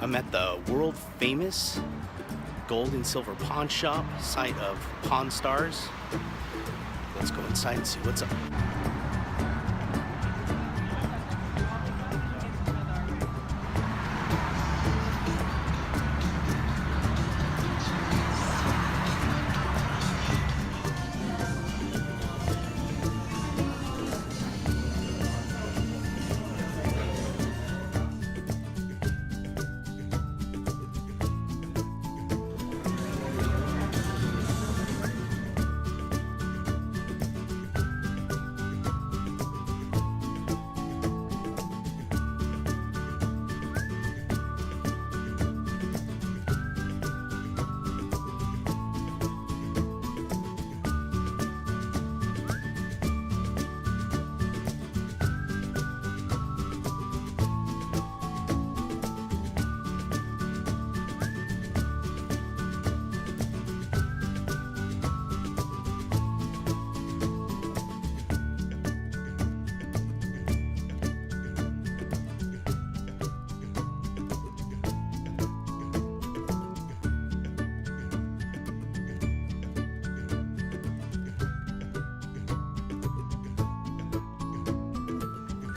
I'm at the world famous gold and silver pawn shop, site of Pawn Stars. Let's go inside and see what's up.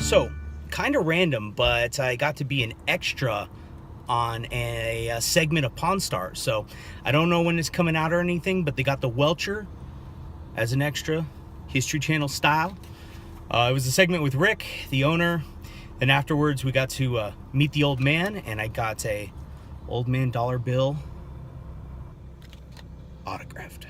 So, kind of random, but I got to be an extra on a segment of Pawn Stars. So, I don't know when it's coming out or anything, but they got the Welcher as an extra, History Channel style. It was a segment with Rick, the owner. Then afterwards, we got to meet the old man, and I got a old man dollar bill autographed.